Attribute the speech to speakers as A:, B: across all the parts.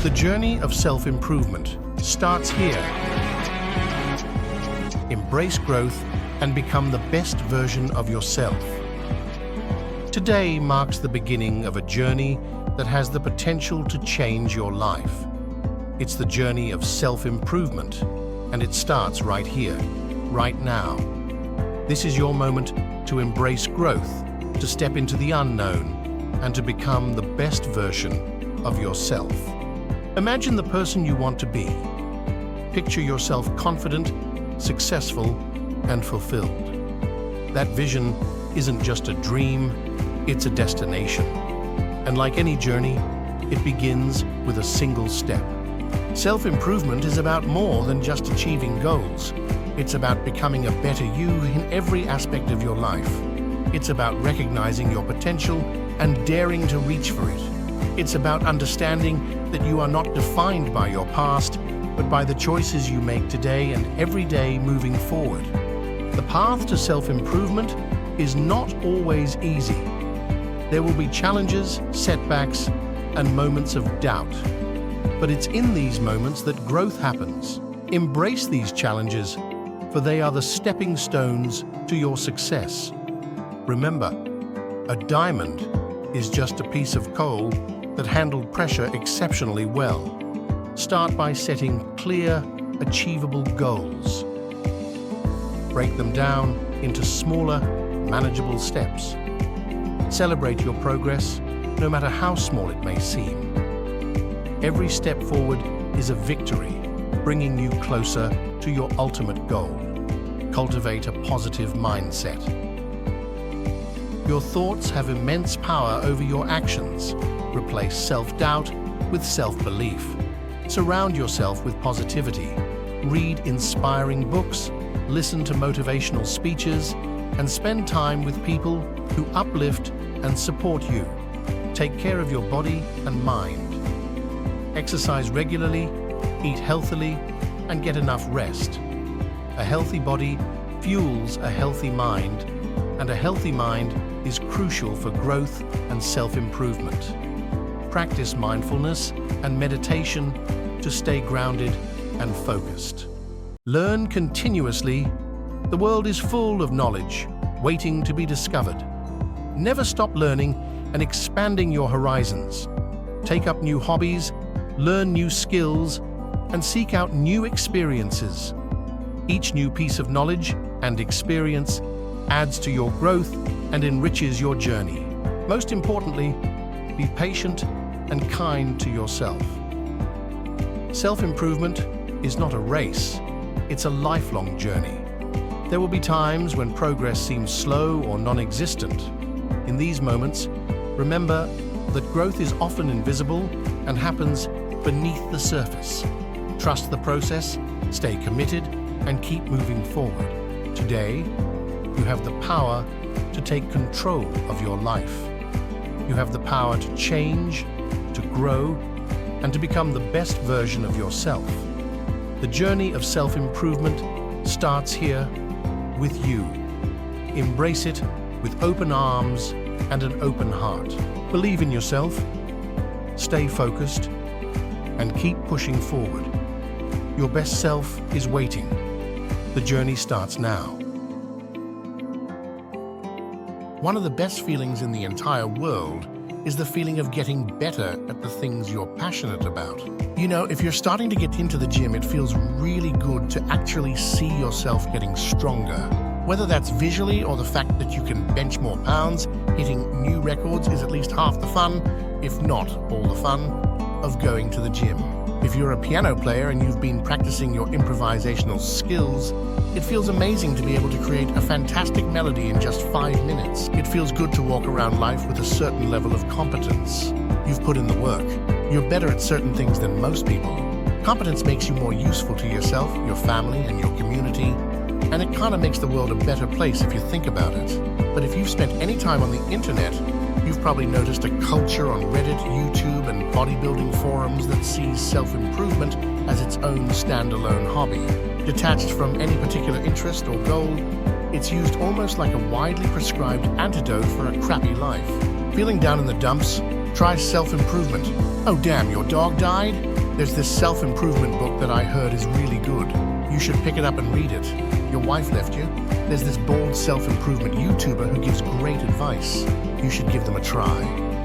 A: The journey of self-improvement starts here. Embrace growth and become the best version of yourself. Today marks the beginning of a journey that has the potential to change your life. It's the journey of self-improvement, and it starts right here, right now. This is your moment to embrace growth, to step into the unknown, and to become the best version of yourself. Imagine the person you want to be. Picture yourself confident, successful, and fulfilled. That vision isn't just a dream, it's a destination. And like any journey, it begins with a single step. Self-improvement is about more than just achieving goals. It's about becoming a better you in every aspect of your life. It's about recognizing your potential and daring to reach for it. It's about understanding that you are not defined by your past, but by the choices you make today and every day moving forward. The path to self-improvement is not always easy. There will be challenges, setbacks, and moments of doubt. But it's in these moments that growth happens. Embrace these challenges, for they are the stepping stones to your success. Remember, a diamond is just a piece of coal that handled pressure exceptionally well. Start by setting clear, achievable goals. Break them down into smaller, manageable steps. Celebrate your progress, no matter how small it may seem. Every step forward is a victory, bringing you closer to your ultimate goal. Cultivate a positive mindset. Your thoughts have immense power over your actions. Replace self-doubt with self-belief. Surround yourself with positivity. Read inspiring books, listen to motivational speeches, and spend time with people who uplift and support you. Take care of your body and mind. Exercise regularly, eat healthily, and get enough rest. A healthy body fuels a healthy mind, and a healthy mind is crucial for growth and self-improvement. Practice mindfulness and meditation to stay grounded and focused. Learn continuously. The world is full of knowledge, waiting to be discovered. Never stop learning and expanding your horizons. Take up new hobbies, learn new skills, and seek out new experiences. Each new piece of knowledge and experience adds to your growth and enriches your journey. Most importantly, be patient and kind to yourself. Self-improvement is not a race, it's a lifelong journey. There will be times when progress seems slow or non-existent. In these moments, remember that growth is often invisible and happens beneath the surface. Trust the process, stay committed, and keep moving forward. Today, you have the power to take control of your life. You have the power to change, to grow, and to become the best version of yourself. The journey of self-improvement starts here with you. Embrace it with open arms and an open heart. Believe in yourself, stay focused, and keep pushing forward. Your best self is waiting. The journey starts now. One of the best feelings in the entire world is the feeling of getting better at the things you're passionate about. You know, if you're starting to get into the gym, it feels really good to actually see yourself getting stronger. Whether that's visually or the fact that you can bench more pounds, hitting new records is at least half the fun, if not all the fun, of going to the gym. If you're a piano player and you've been practicing your improvisational skills, it feels amazing to be able to create a fantastic melody in just 5 minutes. It feels good to walk around life with a certain level of competence. You've put in the work. You're better at certain things than most people. Competence makes you more useful to yourself, your family, and your community, and it kind of makes the world a better place if you think about it. But if you've spent any time on the internet, you've probably noticed a culture on Reddit, YouTube, and bodybuilding forums that sees self-improvement as its own standalone hobby. Detached from any particular interest or goal, it's used almost like a widely prescribed antidote for a crappy life. Feeling down in the dumps? Try self-improvement. Oh damn, your dog died? There's this self-improvement book that I heard is really good. You should pick it up and read it. Your wife left you? There's this bald self-improvement YouTuber who gives great advice. You should give them a try.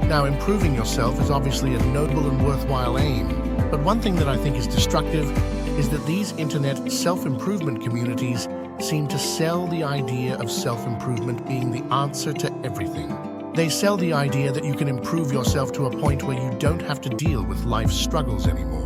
A: Now, improving yourself is obviously a noble and worthwhile aim, but one thing that I think is destructive is that these internet self-improvement communities seem to sell the idea of self-improvement being the answer to everything. They sell the idea that you can improve yourself to a point where you don't have to deal with life's struggles anymore.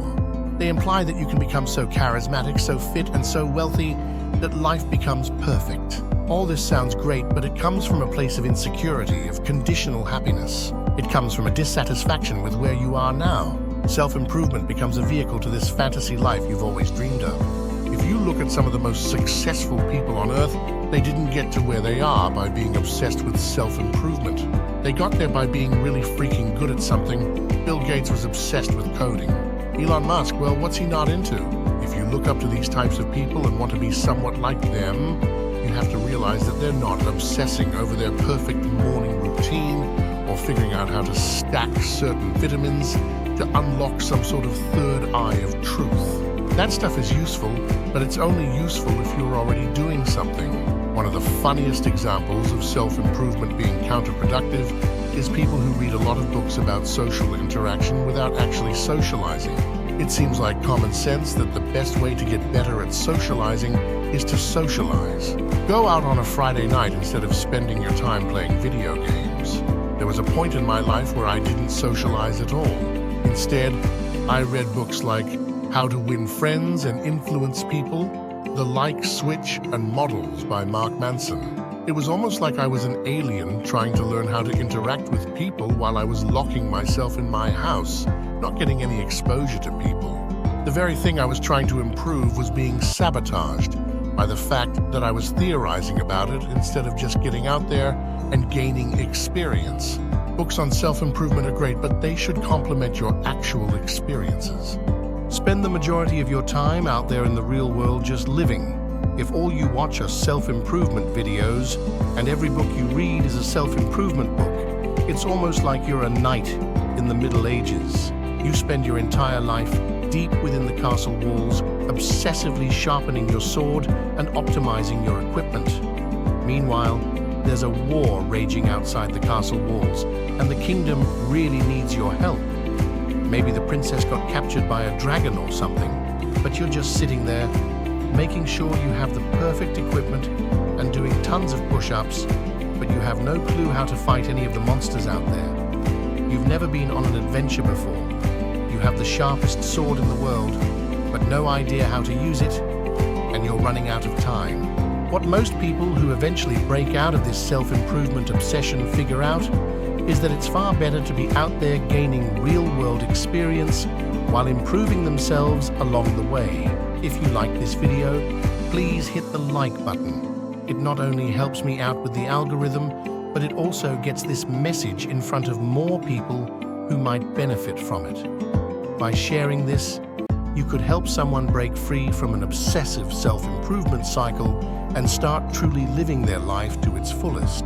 A: They imply that you can become so charismatic, so fit, and so wealthy that life becomes perfect. All this sounds great, but it comes from a place of insecurity, of conditional happiness. It comes from a dissatisfaction with where you are now. Self-improvement becomes a vehicle to this fantasy life you've always dreamed of. If you look at some of the most successful people on Earth, they didn't get to where they are by being obsessed with self-improvement. They got there by being really freaking good at something. Bill Gates was obsessed with coding. Elon Musk, well, what's he not into? If you look up to these types of people and want to be somewhat like them, you have to realize that they're not obsessing over their perfect morning routine or figuring out how to stack certain vitamins to unlock some sort of third eye of truth. That stuff is useful, but it's only useful if you're already doing something. One of the funniest examples of self-improvement being counterproductive is people who read a lot of books about social interaction without actually socializing. It seems like common sense that the best way to get better at socializing is to socialize. Go out on a Friday night instead of spending your time playing video games. There was a point in my life where I didn't socialize at all. Instead, I read books like How to Win Friends and Influence People, The Like Switch and Models by Mark Manson. It was almost like I was an alien trying to learn how to interact with people while I was locking myself in my house, not getting any exposure to people. The very thing I was trying to improve was being sabotaged by the fact that I was theorizing about it instead of just getting out there and gaining experience. Books on self-improvement are great, but they should complement your actual experiences. Spend the majority of your time out there in the real world just living. If all you watch are self-improvement videos and every book you read is a self-improvement book, it's almost like you're a knight in the Middle Ages. You spend your entire life deep within the castle walls, obsessively sharpening your sword and optimizing your equipment. Meanwhile, there's a war raging outside the castle walls, and the kingdom really needs your help. Maybe the princess got captured by a dragon or something, but you're just sitting there, making sure you have the perfect equipment and doing tons of push-ups, but you have no clue how to fight any of the monsters out there. You've never been on an adventure before. You have the sharpest sword in the world, but no idea how to use it, and you're running out of time. What most people who eventually break out of this self-improvement obsession figure out is that it's far better to be out there gaining real-world experience while improving themselves along the way. If you like this video, please hit the like button. It not only helps me out with the algorithm, but it also gets this message in front of more people who might benefit from it. By sharing this, you could help someone break free from an obsessive self-improvement cycle and start truly living their life to its fullest.